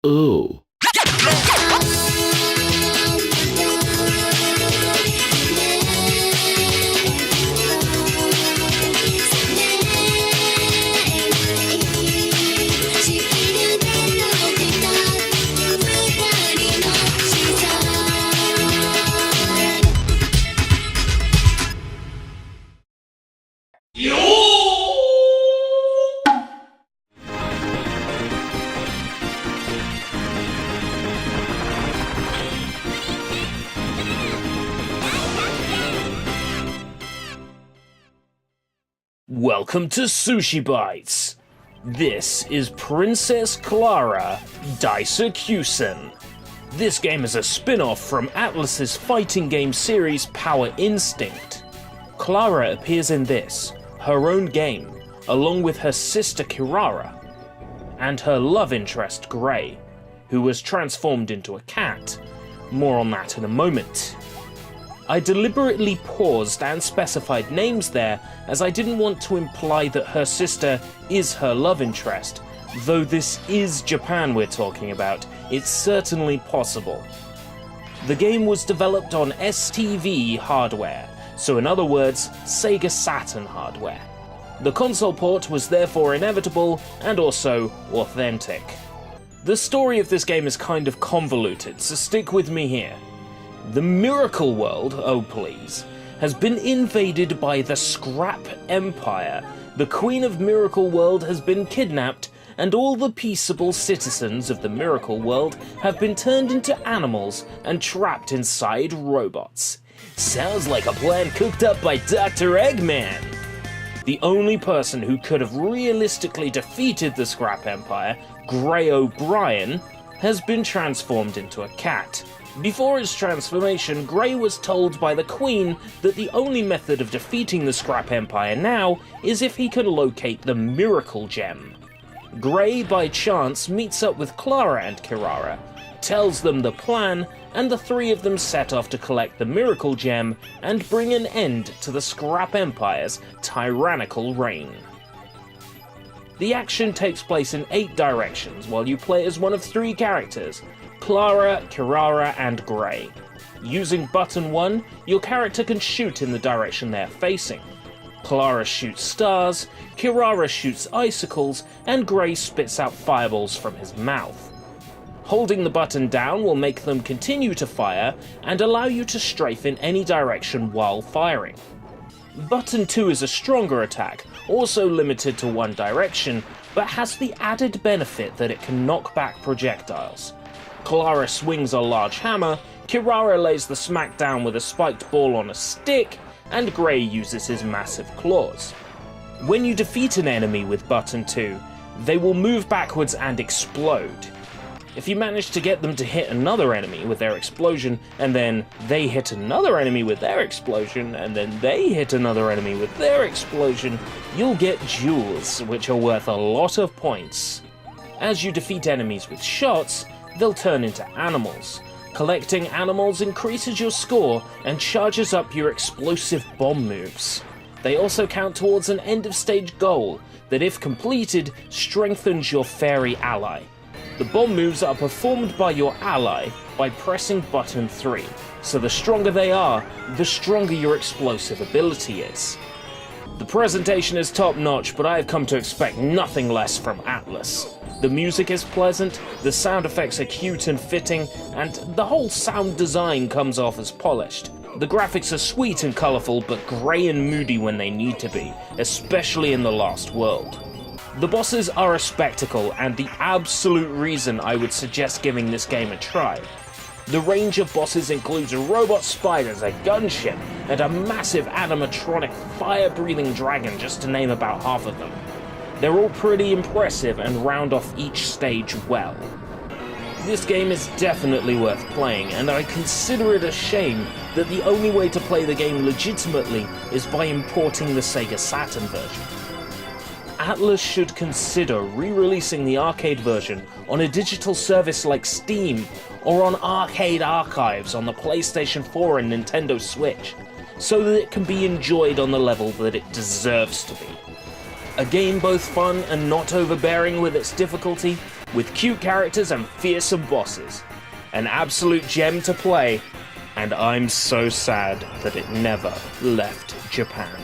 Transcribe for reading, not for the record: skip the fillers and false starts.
Oh. Welcome to Sushi Bites! This is Princess Clara Daisakusen. This game is a spin-off from Atlus's fighting game series Power Instinct. Clara appears in this, her own game, along with her sister Kirara, and her love interest Grey, who was transformed into a cat. More on that in a moment. I deliberately paused and specified names there as I didn't want to imply that her sister is her love interest. Though this is Japan we're talking about, it's certainly possible. The game was developed on STV hardware, so in other words, Sega Saturn hardware. The console port was therefore inevitable and also authentic. The story of this game is kind of convoluted, so stick with me here. The Miracle World, oh please, has been invaded by the Scrap Empire. The Queen of Miracle World has been kidnapped, and all the peaceable citizens of the Miracle World have been turned into animals and trapped inside robots. Sounds like a plan cooked up by Dr. Eggman! The only person who could have realistically defeated the Scrap Empire, Grey O'Brien, has been transformed into a cat. Before his transformation, Grey was told by the Queen that the only method of defeating the Scrap Empire now is if he can locate the Miracle Gem. Grey, by chance, meets up with Clara and Kirara, tells them the plan, and the three of them set off to collect the Miracle Gem and bring an end to the Scrap Empire's tyrannical reign. The action takes place in 8 directions, while you play as one of 3 characters: Clara, Kirara, and Grey. Using button 1, your character can shoot in the direction they're facing. Clara shoots stars, Kirara shoots icicles, and Grey spits out fireballs from his mouth. Holding the button down will make them continue to fire and allow you to strafe in any direction while firing. Button 2 is a stronger attack, also limited to one direction, but has the added benefit that it can knock back projectiles. Clara swings a large hammer, Kirara lays the smack down with a spiked ball on a stick, and Grey uses his massive claws. When you defeat an enemy with button 2, they will move backwards and explode. If you manage to get them to hit another enemy with their explosion, and then they hit another enemy with their explosion, and then they hit another enemy with their explosion, you'll get jewels, which are worth a lot of points. As you defeat enemies with shots, they'll turn into animals. Collecting animals increases your score and charges up your explosive bomb moves. They also count towards an end-of-stage goal that, if completed, strengthens your fairy ally. The bomb moves are performed by your ally by pressing button 3, so the stronger they are, the stronger your explosive ability is. The presentation is top-notch, but I have come to expect nothing less from Atlus. The music is pleasant, the sound effects are cute and fitting, and the whole sound design comes off as polished. The graphics are sweet and colourful, but grey and moody when they need to be, especially in the Lost World. The bosses are a spectacle, and the absolute reason I would suggest giving this game a try. The range of bosses includes robot spiders, a gunship, and a massive animatronic fire-breathing dragon, just to name about half of them. They're all pretty impressive and round off each stage well. This game is definitely worth playing, and I consider it a shame that the only way to play the game legitimately is by importing the Sega Saturn version. Atlus should consider re-releasing the arcade version on a digital service like Steam, or on Arcade Archives on the PlayStation 4 and Nintendo Switch, so that it can be enjoyed on the level that it deserves to be. A game both fun and not overbearing with its difficulty, with cute characters and fearsome bosses. An absolute gem to play, and I'm so sad that it never left Japan.